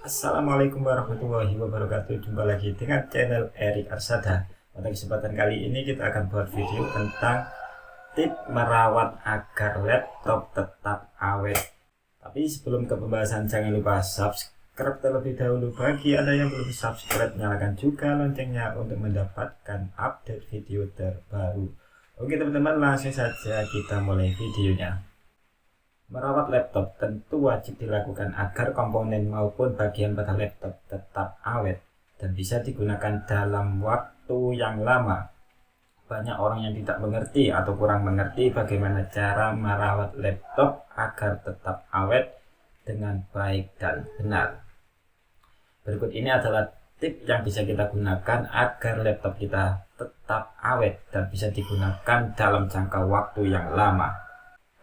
Assalamualaikum warahmatullahi wabarakatuh. Jumpa lagi dengan channel Erik Arsada. Pada kesempatan kali ini kita akan buat video tentang tip merawat agar laptop tetap awet. Tapi sebelum ke pembahasan, jangan lupa subscribe terlebih dahulu. Bagi Anda yang belum subscribe, nyalakan juga loncengnya untuk mendapatkan update video terbaru. Oke teman-teman, langsung saja kita mulai videonya. Merawat laptop tentu wajib dilakukan agar komponen maupun bagian pada laptop tetap awet dan bisa digunakan dalam waktu yang lama. Banyak orang yang tidak mengerti atau kurang mengerti bagaimana cara merawat laptop agar tetap awet dengan baik dan benar. Berikut ini adalah tip yang bisa kita gunakan agar laptop kita tetap awet dan bisa digunakan dalam jangka waktu yang lama.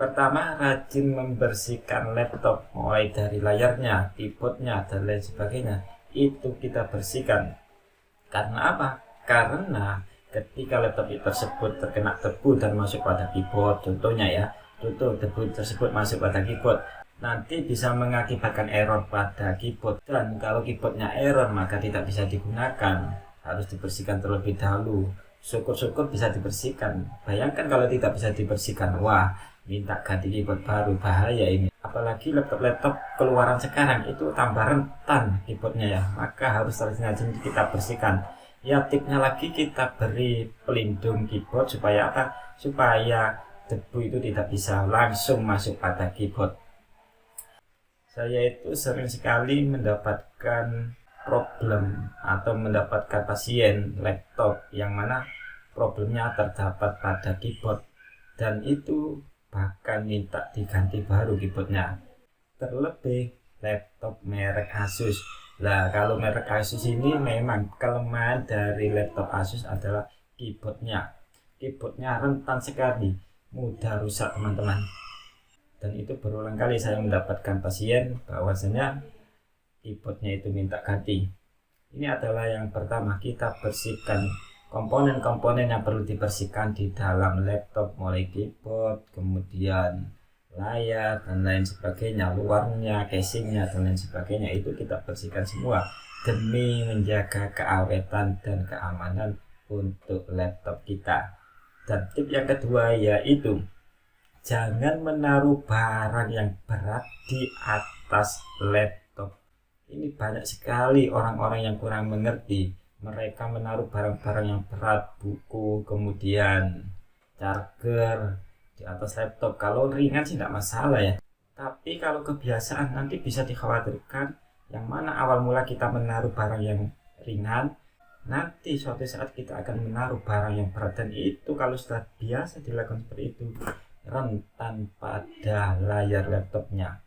Pertama, rajin membersihkan laptop mulai dari layarnya, keyboardnya, dan lain sebagainya. Itu kita bersihkan. Karena apa? Karena ketika laptop tersebut terkena debu dan masuk pada keyboard, contohnya ya, debu tersebut masuk pada keyboard, nanti bisa mengakibatkan error pada keyboard. Dan kalau keyboardnya error, maka tidak bisa digunakan. Harus dibersihkan terlebih dahulu. Syukur-syukur bisa dibersihkan. Bayangkan kalau tidak bisa dibersihkan, wah, minta ganti keyboard baru, bahaya ini. Apalagi laptop keluaran sekarang itu tambah rentan keyboardnya ya, maka harus rajin kita bersihkan. Ya, tipnya lagi kita beri pelindung keyboard supaya apa? Supaya debu itu tidak bisa langsung masuk pada keyboard. Saya itu sering sekali mendapatkan problem atau mendapatkan pasien laptop yang mana problemnya terdapat pada keyboard, dan itu bahkan minta diganti baru keyboardnya. Terlebih laptop merek Asus. Nah, kalau merek Asus ini memang kelemahan dari laptop Asus adalah keyboardnya. Keyboardnya rentan sekali, mudah rusak teman-teman. Dan itu berulang kali saya mendapatkan pasien bahwasanya keyboardnya itu minta ganti. Ini adalah yang pertama, kita bersihkan komponen-komponen yang perlu dibersihkan di dalam laptop, mulai keyboard, kemudian layar dan lain sebagainya, luarnya, casingnya dan lain sebagainya, itu kita bersihkan semua demi menjaga keawetan dan keamanan untuk laptop kita. Dan tip yang kedua yaitu jangan menaruh barang yang berat di atas laptop. Ini banyak sekali orang-orang yang kurang mengerti. Mereka menaruh barang-barang yang berat, buku, kemudian charger di atas laptop. Kalau ringan sih tidak masalah ya. Tapi kalau kebiasaan nanti bisa dikhawatirkan yang mana awal mula kita menaruh barang yang ringan, nanti suatu saat kita akan menaruh barang yang berat, dan itu kalau sudah biasa dilakukan seperti itu, rentan pada layar laptopnya.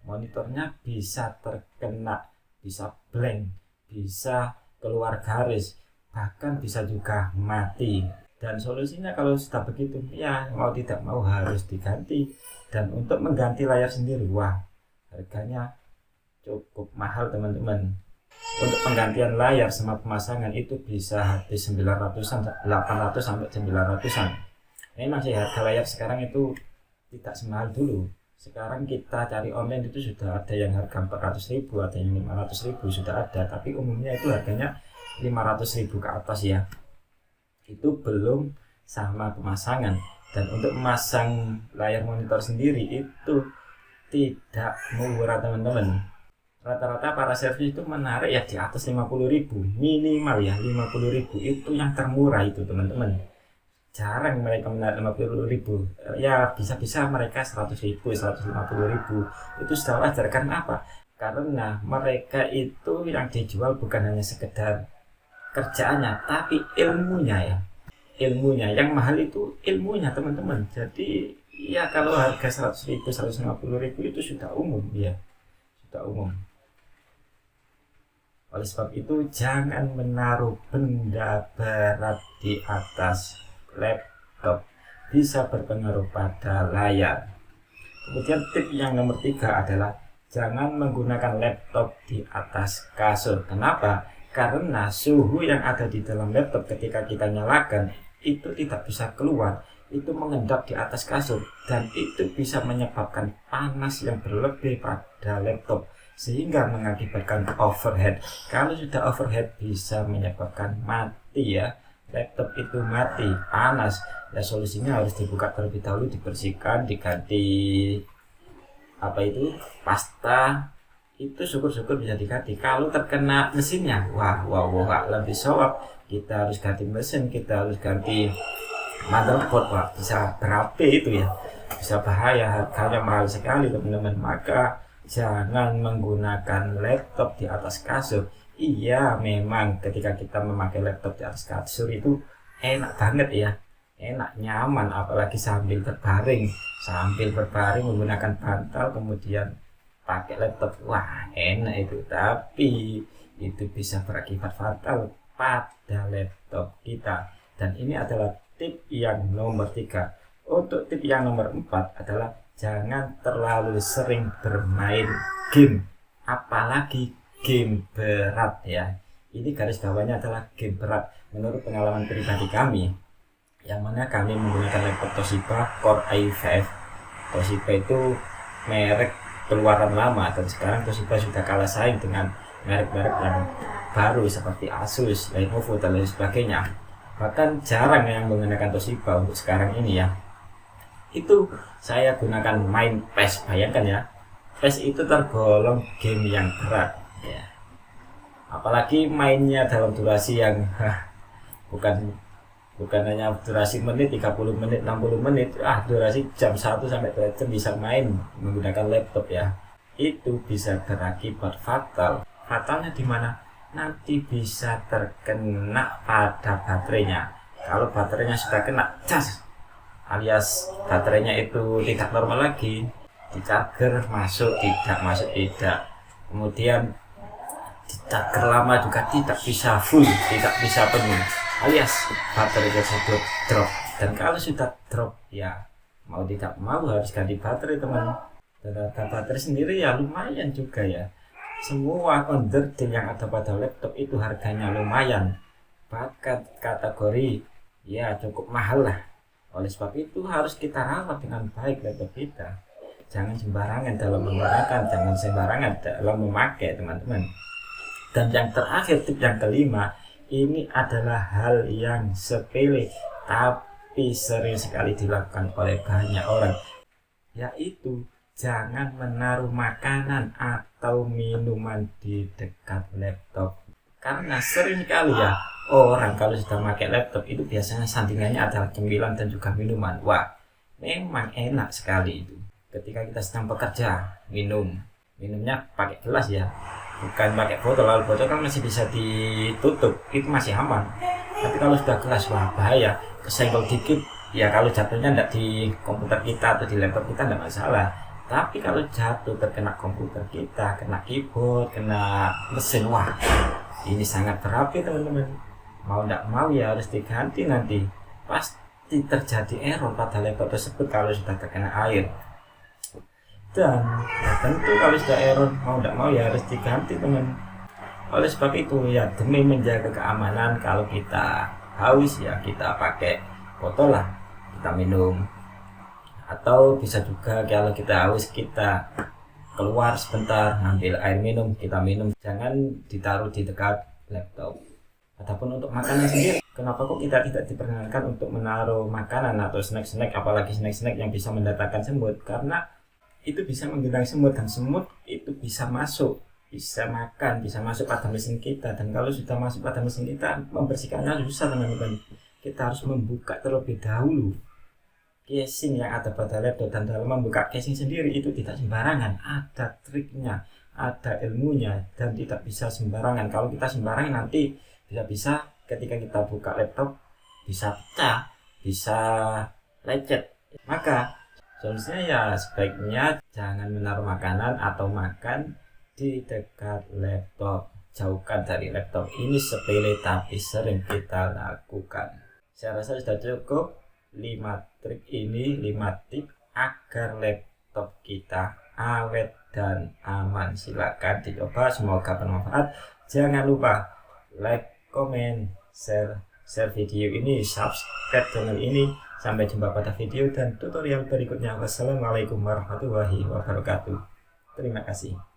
Monitornya bisa terkena, bisa blank, bisa keluar garis, bahkan bisa juga mati. Dan solusinya kalau sudah begitu, ya mau tidak mau harus diganti. Dan untuk mengganti layar sendiri, wah, harganya cukup mahal teman-teman. Untuk penggantian layar sama pemasangan itu bisa habis 900-an, 800 sampai 900-an. Memang sih harga layar sekarang itu tidak semahal dulu. Sekarang kita cari online itu sudah ada yang harga 400.000, ada yang 500.000 sudah ada, tapi umumnya itu harganya 500.000 ke atas ya. Itu belum sama pemasangan. Dan untuk memasang layar monitor sendiri itu tidak murah teman-teman. Rata-rata para servis itu menarik ya di atas 50.000 minimal ya, 50.000 itu yang termurah itu teman-teman. Jarang mereka menarik 50.000, ya bisa-bisa mereka 100.000, 150.000, itu sudah wajar. Karena apa? Karena mereka itu yang dijual bukan hanya sekedar kerjaannya, tapi ilmunya ya, ilmunya yang mahal itu ilmunya teman-teman. Jadi ya kalau harga 100.000, 150.000 itu sudah umum ya, sudah umum. Oleh sebab itu jangan menaruh benda berat di atas laptop, bisa berpengaruh pada layar. Kemudian tip yang nomor 3 adalah jangan menggunakan laptop di atas kasur. Kenapa? Karena suhu yang ada di dalam laptop ketika kita nyalakan itu tidak bisa keluar, itu mengendap di atas kasur, dan itu bisa menyebabkan panas yang berlebih pada laptop. sehingga mengakibatkan overheat. Kalau sudah overheat bisa menyebabkan mati ya, laptop itu mati, panas ya. Solusinya harus dibuka terlebih dahulu, dibersihkan, diganti pasta, itu syukur-syukur bisa diganti. Kalau terkena mesinnya, wah lebih sowap, kita harus ganti mesin, kita harus ganti motherboard, wah bisa berapi itu ya, bisa bahaya, harganya mahal sekali teman-teman. Maka jangan menggunakan laptop di atas kasur. Iya, memang ketika kita memakai laptop di atas kasur itu enak banget ya, enak, nyaman, apalagi sambil berbaring menggunakan bantal kemudian pakai laptop, wah enak itu. Tapi itu bisa berakibat fatal pada laptop kita, dan ini adalah tip yang nomor 3. Untuk tip yang nomor 4 adalah jangan terlalu sering bermain game, apalagi game berat ya. Ini garis bawahnya adalah game berat. Menurut pengalaman pribadi kami, yang mana kami menggunakan laptop Toshiba Core i5. Toshiba itu merek keluaran lama, dan sekarang Toshiba sudah kalah saing dengan merek-merek yang baru seperti Asus, Lenovo dan lain sebagainya. Bahkan jarang yang menggunakan Toshiba untuk sekarang ini ya. Itu saya gunakan main PES. Bayangkan ya, PES itu tergolong game yang berat ya. Apalagi mainnya dalam durasi yang bukan hanya durasi menit, 30 menit, 60 menit, durasi jam 1 sampai 2 jam bisa main menggunakan laptop ya. Itu bisa berakibat fatal. Fatalnya di mana? Nanti bisa terkena pada baterainya. Kalau baterainya sudah kena cas, alias baterainya itu tidak normal lagi, di charger masuk tidak, kemudian di charger lama juga tidak bisa full, tidak bisa penuh, alias baterai tersebut drop. Dan kalau sudah drop ya mau tidak mau harus ganti baterai teman. Dan harga baterai sendiri ya lumayan juga ya. Semua underdeal yang ada pada laptop itu harganya lumayan, bahkan kategori ya cukup mahal lah. Oleh sebab itu harus kita rawat dengan baik laptop kita. Jangan sembarangan dalam menggunakan, jangan sembarangan dalam memakai teman-teman. Dan yang terakhir, tip yang kelima, ini adalah hal yang sepele tapi sering sekali dilakukan oleh banyak orang, yaitu jangan menaruh makanan atau minuman di dekat laptop. Karena sering sekali ya orang kalau sudah pakai laptop itu biasanya sandingannya adalah cemilan dan juga minuman. Wah, memang enak sekali itu. Ketika kita sedang bekerja, minumnya pakai gelas ya, bukan pakai botol. Lalu botol kan masih bisa ditutup, itu masih aman. Tapi kalau sudah gelas, wah bahaya, kesenggol dikit ya, kalau jatuhnya tidak di komputer kita atau di laptop kita tidak masalah. Tapi kalau jatuh terkena komputer kita, kena keyboard, kena mesin, wah ini sangat berapi teman-teman. Mau tidak mau ya harus diganti, nanti pasti terjadi error pada laptop tersebut kalau sudah terkena air. Dan ya tentu kalau sudah error mau tidak mau ya harus diganti teman. Oleh sebab itu ya, demi menjaga keamanan, kalau kita haus ya kita pakai botol lah, kita minum. Atau bisa juga kalau kita haus kita keluar sebentar ngambil air minum, kita minum, jangan ditaruh di dekat laptop. Adapun untuk makanan sendiri, kenapa kok kita tidak diperkenankan untuk menaruh makanan atau snack-snack, apalagi snack-snack yang bisa mendatangkan semut? Karena itu bisa mengundang semut, dan semut itu bisa masuk, bisa makan, bisa masuk pada mesin kita. Dan kalau sudah masuk pada mesin kita, membersihkannya susah teman-teman. Kita harus membuka terlebih dahulu casing yang ada pada laptop, dan dalam membuka casing sendiri itu tidak sembarangan, ada triknya, ada ilmunya, dan tidak bisa sembarangan. Kalau kita sembarangan nanti bisa ketika kita buka laptop bisa pecah, bisa lecet. Maka solusinya ya sebaiknya jangan menaruh makanan atau makan di dekat laptop, jauhkan dari laptop. Ini sepele tapi sering kita lakukan. Saya rasa sudah cukup 5 trik ini, 5 tip agar laptop kita awet dan aman. Silakan dicoba, semoga bermanfaat. Jangan lupa like, komen, share video ini, subscribe channel ini. Sampai jumpa pada video dan tutorial berikutnya. Wassalamualaikum warahmatullahi wabarakatuh. Terima kasih.